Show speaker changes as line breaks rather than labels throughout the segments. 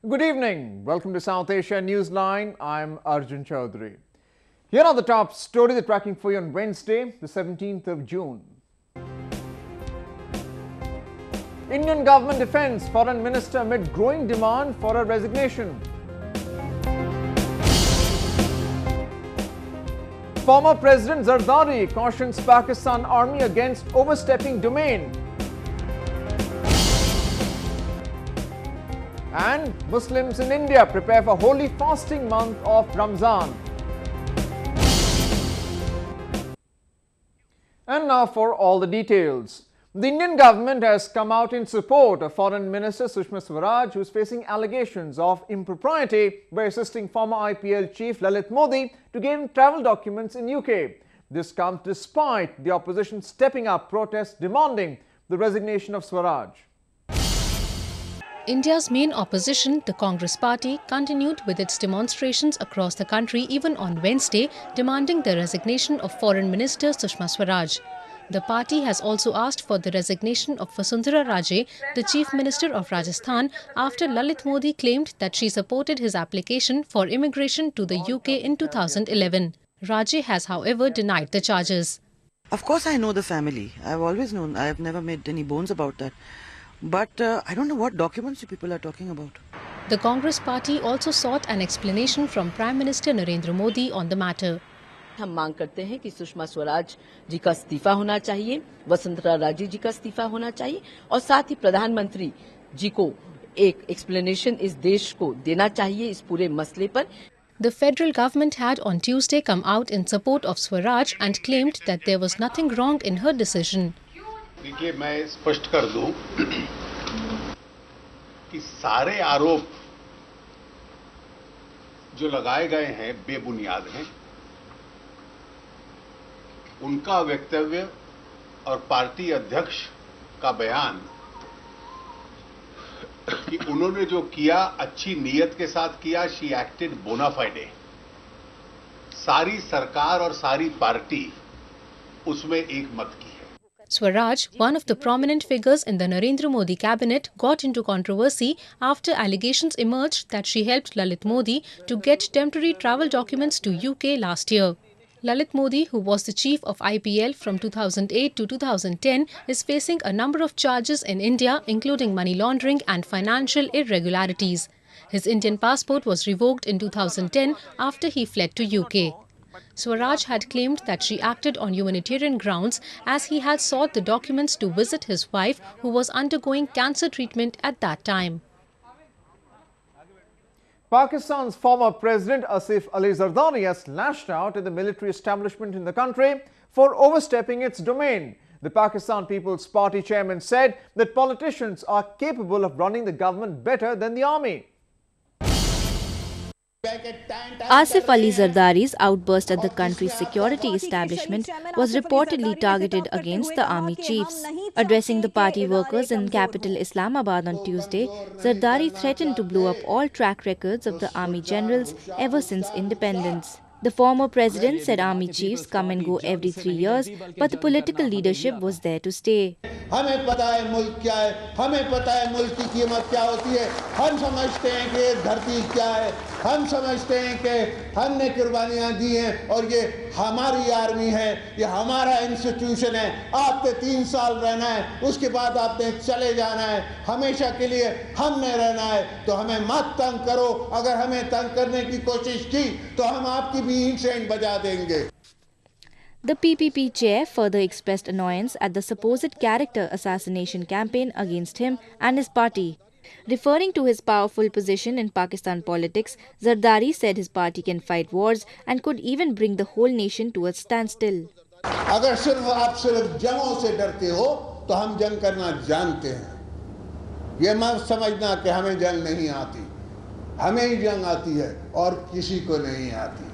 Good evening. Welcome to South Asia Newsline. I'm Arjun Chaudhary. Here are the top stories we're tracking for you on Wednesday, the 17th of June. Indian government defends foreign minister amid growing demand for a resignation. Former President Zardari cautions Pakistan army against overstepping domain. And Muslims in India prepare for holy fasting month of Ramazan. And now for all the details. The Indian government has come out in support of Foreign Minister Sushma Swaraj, who is facing allegations of impropriety by assisting former IPL chief Lalit Modi to gain travel documents in UK. This comes despite the opposition stepping up protests demanding the resignation of Swaraj.
India's main opposition, the Congress Party, continued with its demonstrations across the country even on Wednesday, demanding the resignation of Foreign Minister Sushma Swaraj. The party has also asked for the resignation of Vasundhara Raje, the Chief Minister of Rajasthan, after Lalit Modi claimed that she supported his application for immigration to the UK in 2011. Raje has, however, denied the charges.
Of course I know the family. I've always known. I have never made any bones about that. But I don't know what documents you people are talking about.
The Congress Party also sought an explanation from Prime Minister Narendra Modi on the matter.
हम मांग करते हैं कि सुषमा स्वराज जी का इस्तीफा होना चाहिए, वसुंधरा राजे जी का इस्तीफा होना चाहिए और साथ ही प्रधानमंत्री जी को एक एक्सप्लेनेशन इस देश को देना चाहिए इस पूरे मसले पर.
The federal government had on Tuesday come out in support of Swaraj and claimed that there was nothing wrong in her decision.
देखिए, मैं स्पष्ट कर दूं कि सारे आरोप जो लगाए गए हैं बेबुनियाद हैं. उनका वक्तव्य और पार्टी अध्यक्ष का बयान कि उन्होंने जो किया अच्छी नीयत के साथ किया, शी एक्टेड बोना फाइडे. सारी सरकार और सारी पार्टी उसमें एक मत की है.
Swaraj, one of the prominent figures in the Narendra Modi cabinet, got into controversy after allegations emerged that she helped Lalit Modi to get temporary travel documents to UK last year. Lalit Modi, who was the chief of IPL from 2008 to 2010, is facing a number of charges in India, including money laundering and financial irregularities. His Indian passport was revoked in 2010 after he fled to UK. Swaraj had claimed that she acted on humanitarian grounds as he had sought the documents to visit his wife, who was undergoing cancer treatment at that time.
Pakistan's former President Asif Ali Zardari has lashed out at the military establishment in the country for overstepping its domain. The Pakistan People's Party chairman said that politicians are capable of running the government better than the army.
Asif Ali Zardari's outburst at the country's security establishment was reportedly targeted against the army chiefs. Addressing the party workers in capital Islamabad on Tuesday, Zardari threatened to blow up all track records of the army generals ever since independence. The former president said army chiefs come and go every 3 years, but the political leadership was there to stay.
हमें पता है मुल्क क्या है, हमें पता है मुल्क की कीमत क्या होती है. हम समझते हैं कि धरती क्या है, हम समझते हैं कि हमने कुर्बानियां दी हैं और ये हमारी आर्मी है, ये हमारा इंस्टीट्यूशन है. आपने 3 साल रहना है, उसके बाद आपने चले जाना है, हमेशा के लिए हमने रहना है. तो हमें मत तंग करो. अगर हमें तंग करने की कोशिश की तो हम आपकी भी इंट्रेंड बजा देंगे.
The PPP chair further expressed annoyance at the supposed character assassination campaign against him and his party. Referring to his powerful position in Pakistan politics, Zardari said his party can fight wars and could even bring the whole nation to a standstill.
अगर सिर्फ आप सिर्फ जंगों से डरते हो तो हम जंग करना जानते हैं. ये मत समझना कि हमें जंग नहीं आती. हमें ही जंग आती है और किसी को नहीं आती.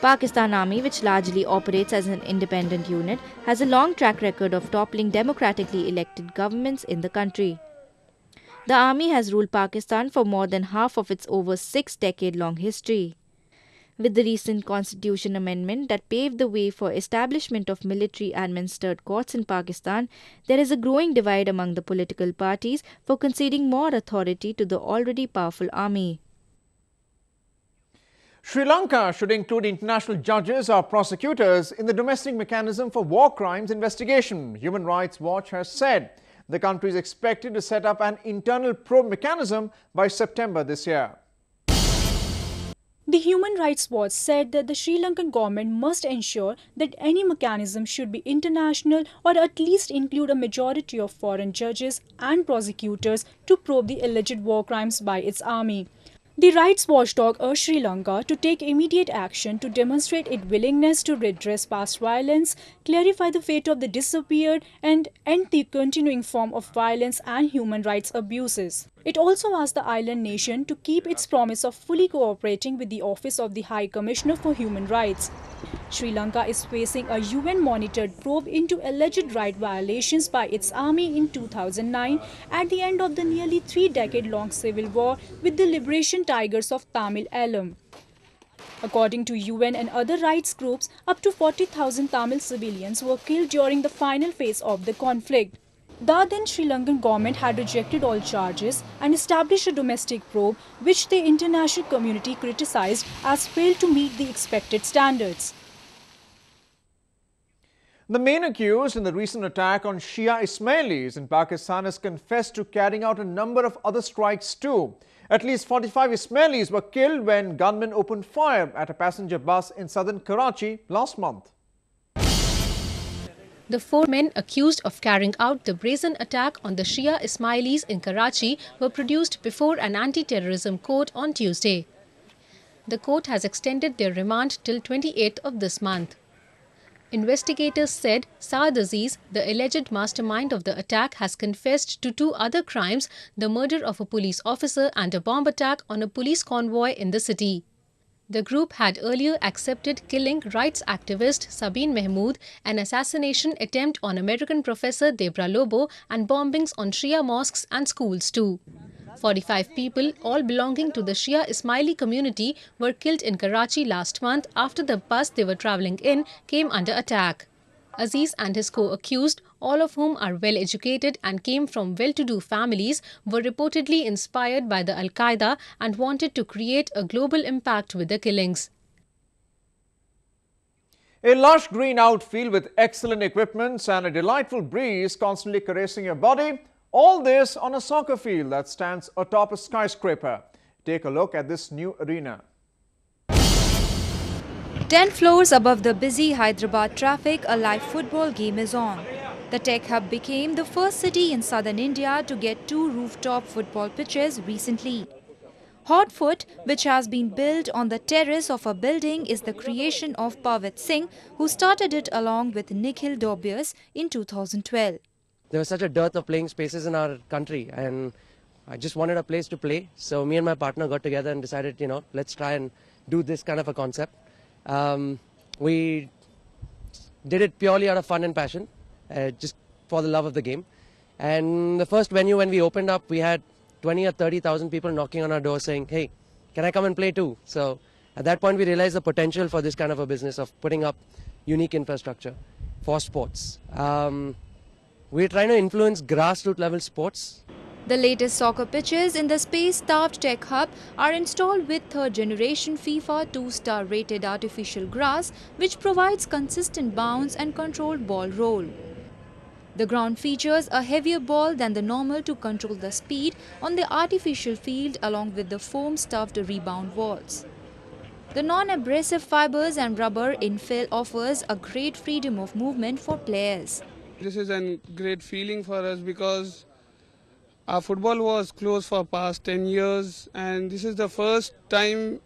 Pakistan Army, which largely operates as an independent unit, has a long track record of toppling democratically elected governments in the country. The army has ruled Pakistan for more than half of its over 6-decade-long history. With the recent constitution amendment that paved the way for establishment of military-administered courts in Pakistan, there is a growing divide among the political parties for conceding more authority to the already powerful army.
Sri Lanka should include international judges or prosecutors in the domestic mechanism for war crimes investigation, Human Rights Watch has said. The country is expected to set up an internal probe mechanism by September this year.
The Human Rights Watch said that the Sri Lankan government must ensure that any mechanism should be international or at least include a majority of foreign judges and prosecutors to probe the alleged war crimes by its army. The rights watchdog urged Sri Lanka to take immediate action to demonstrate its willingness to redress past violence, clarify the fate of the disappeared, and end the continuing form of violence and human rights abuses. It also asked the island nation to keep its promise of fully cooperating with the Office of the High Commissioner for Human Rights. Sri Lanka is facing a UN-monitored probe into alleged right violations by its army in 2009 at the end of the nearly 3-decade-long civil war with the Liberation Tigers of Tamil Eelam. According to UN and other rights groups, up to 40,000 Tamil civilians were killed during the final phase of the conflict. The then Sri Lankan government had rejected all charges and established a domestic probe, which the international community criticized as failed to meet the expected standards.
The main accused in the recent attack on Shia Ismailis in Pakistan has confessed to carrying out a number of other strikes too. At least 45 Ismailis were killed when gunmen opened fire at a passenger bus in southern Karachi last month.
The 4 men accused of carrying out the brazen attack on the Shia Ismailis in Karachi were produced before an anti-terrorism court on Tuesday. The court has extended their remand till 28th of this month. Investigators said Saad Aziz, the alleged mastermind of the attack, has confessed to 2 other crimes, the murder of a police officer and a bomb attack on a police convoy in the city. The group had earlier accepted killing rights activist Sabeen Mahmood, an assassination attempt on American professor Debra Lobo, and bombings on Shia mosques and schools too. 45 people, all belonging to the Shia Ismaili community, were killed in Karachi last month after the bus they were travelling in came under attack. Aziz and his co-accused, all of whom are well-educated and came from well-to-do families, were reportedly inspired by the Al-Qaeda and wanted to create a global impact with the killings.
A lush green outfield with excellent equipments and a delightful breeze constantly caressing your body. All this on a soccer field that stands atop a skyscraper. Take a look at this new arena.
10 floors above the busy Hyderabad traffic, a live football game is on. The tech hub became the first city in southern India to get 2 rooftop football pitches recently. Hot Foot, which has been built on the terrace of a building, is the creation of Pavit Singh, who started it along with Nikhil Dobius in 2012.
There was such a dearth of playing spaces in our country, and I just wanted a place to play. So me and my partner got together and decided, let's try and do this kind of a concept. We did it purely out of fun and passion, just for the love of the game. And the first venue, when we opened up, we had 20 or 30,000 people knocking on our door saying, hey, can I come and play too? So at that point, we realized the potential for this kind of a business of putting up unique infrastructure for sports. We're trying to influence grassroots level sports.
The latest soccer pitches in the space-staffed tech hub are installed with third-generation FIFA 2-star rated artificial grass, which provides consistent bounce and controlled ball roll. The ground features a heavier ball than the normal to control the speed on the artificial field, along with the foam-stuffed rebound walls. The non-abrasive fibers and rubber infill offers a great freedom of movement for players.
This is a great feeling for us because our football was closed for past 10 years, and this is the first time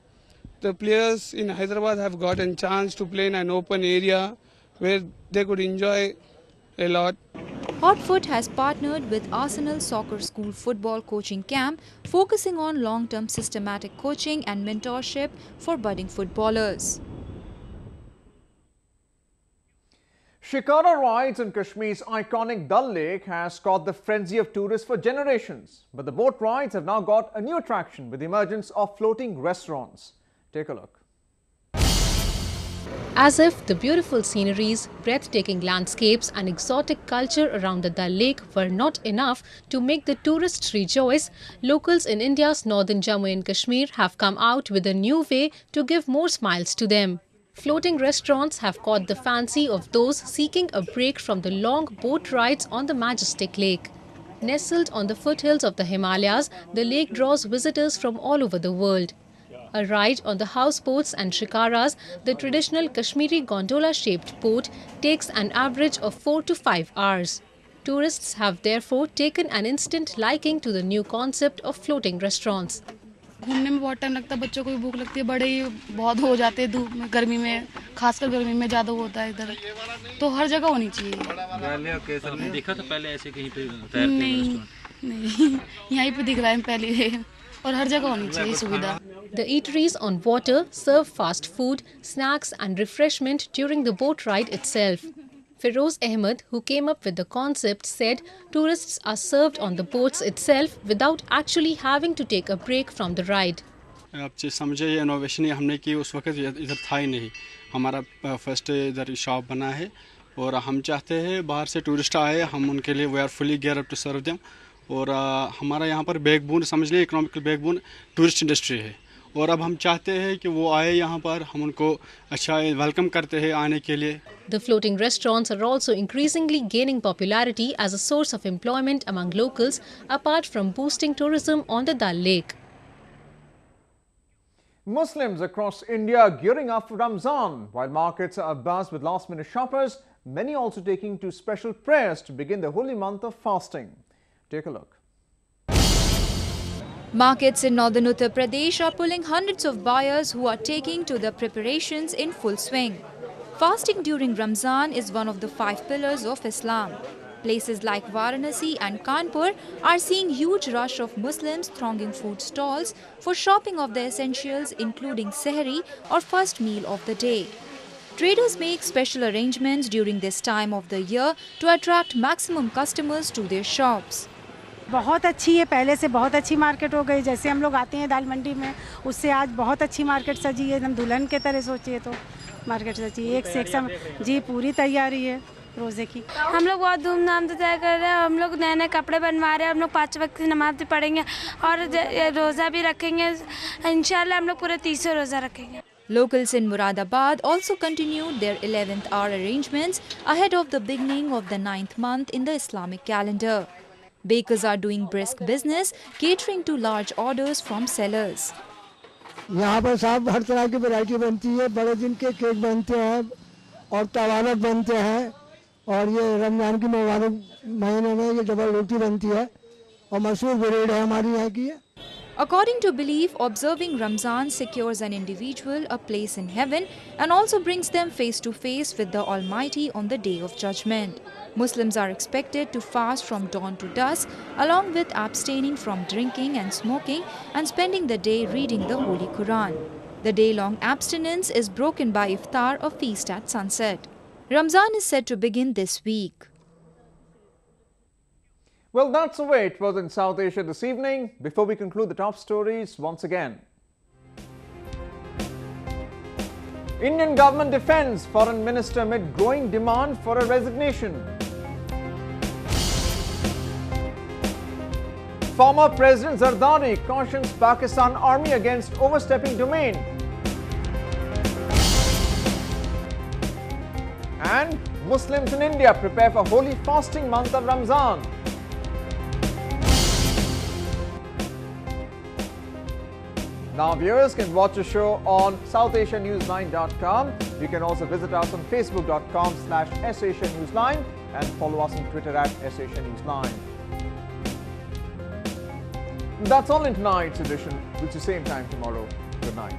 the players in Hyderabad have got a chance to play in an open area where they could enjoy a lot.
Hot Foot has partnered with Arsenal Soccer School football coaching camp, focusing on long-term systematic coaching and mentorship for budding footballers.
Shikara rides in Kashmir's iconic Dal Lake has caught the frenzy of tourists for generations. But the boat rides have now got a new attraction with the emergence of floating restaurants. Take a look.
As if the beautiful sceneries, breathtaking landscapes and exotic culture around the Dal Lake were not enough to make the tourists rejoice, locals in India's northern Jammu and Kashmir have come out with a new way to give more smiles to them. Floating restaurants have caught the fancy of those seeking a break from the long boat rides on the majestic lake. Nestled on the foothills of the Himalayas, the lake draws visitors from all over the world. A ride on the houseboats and shikaras, the traditional Kashmiri gondola-shaped boat, takes an average of 4 to 5 hours. Tourists have therefore taken an instant liking to the new concept of floating restaurants.
घूमने में बहुत time लगता है, बच्चों को भी भूख लगती है, बड़े ही बहुत हो जाते हैं धूप में, गर्मी में, खासकर गर्मी में ज़्यादा होता है इधर, तो हर जगह होनी चाहिए।
देखा था पहले ऐसे कहीं पे तैरते
नहीं, यहीं पे दिख रहा है पहले, और हर जगह होनी चाहिए सुविधा।
The eateries on water serve fast food, snacks and refreshment during the boat ride itself. Feroz Ahmed, who came up with the concept, said tourists are served on the boats itself without actually having to take a break from the ride.
आप समझे ये innovation ही हमने की, उस वक्त इधर था ही नहीं, हमारा फर्स्ट इधर शॉप बना है और हम चाहते हैं बाहर से टूरिस्ट आए, हम उनके लिए we are fully gear up to serve them. और हमारा यहाँ पर बैकबोन समझ लें, इकोनॉमिकल बैकबोन टूरिस्ट इंडस्ट्री है और अब हम चाहते हैं कि वो आए यहाँ पर, हम उनको अच्छा वेलकम करते हैं आने के लिए।
The floating restaurants are also increasingly gaining popularity as a source of employment among locals, apart from boosting tourism on the Dal Lake.
Muslims across India are gearing up for Ramazan. While markets are abuzz with last-minute shoppers, many also taking to special prayers to begin the holy month of fasting. Take a look.
Markets in northern Uttar Pradesh are pulling hundreds of buyers who are taking to the preparations in full swing. Fasting during Ramzan is one of the 5 pillars of Islam. Places like Varanasi and Kanpur are seeing huge rush of Muslims thronging food stalls for shopping of the essentials including sehri or first meal of the day. Traders make special arrangements during this time of the year to attract maximum customers to their shops.
बहुत अच्छी है, पहले से बहुत अच्छी market हो गई। जैसे हम लोग आते हैं दाल मंडी में, उससे आज बहुत अच्छी मार्केट सजी है, एकदम दुल्हन के तरह सोचिए तो मार्केट सजी है, एक से एक समय जी पूरी तैयारी है रोज़े की।
हम लोग बहुत धूमधाम से तय कर रहे हैं, हम लोग नए नए कपड़े बनवा रहे हैं, हम लोग 5 वक्त की नमाज भी पढ़ेंगे और रोज़ा भी रखेंगे, इंशाल्लाह हम लोग पूरे 30 रोज़ा रखेंगे।
Locals in Muradabad also continued their 11th hour arrangements ahead of the beginning of the 9th month in the Islamic calendar. Bakers are doing brisk business, catering to large orders from sellers.
यहाँ पर सब हर तरह की variety बनती है, बड़े दिन के केक बनते हैं और तवारत बनते हैं और ये रमजान की मुबारक महीने में ये डबल रोटी बनती है और मशहूर ब्रेड है हमारी यहाँ की।
According to belief, observing Ramzan secures an individual a place in heaven and also brings them face to face with the Almighty on the Day of Judgment. Muslims are expected to fast from dawn to dusk, along with abstaining from drinking and smoking and spending the day reading the Holy Quran. The day-long abstinence is broken by iftar, a feast at sunset. Ramzan is set to begin this week.
Well, that's the way it was in South Asia this evening. Before we conclude the top stories, once again. Indian government defends Foreign Minister amid growing demand for a resignation. Former President Zardari cautions Pakistan Army against overstepping domain. And Muslims in India prepare for holy fasting month of Ramzan. Now viewers can watch the show on SouthAsiaNewsline.com. You can also visit us on Facebook.com/SAsiaNewsline and follow us on Twitter @SAsiaNewsline. That's all in tonight's edition. We'll see you same time tomorrow. Good night.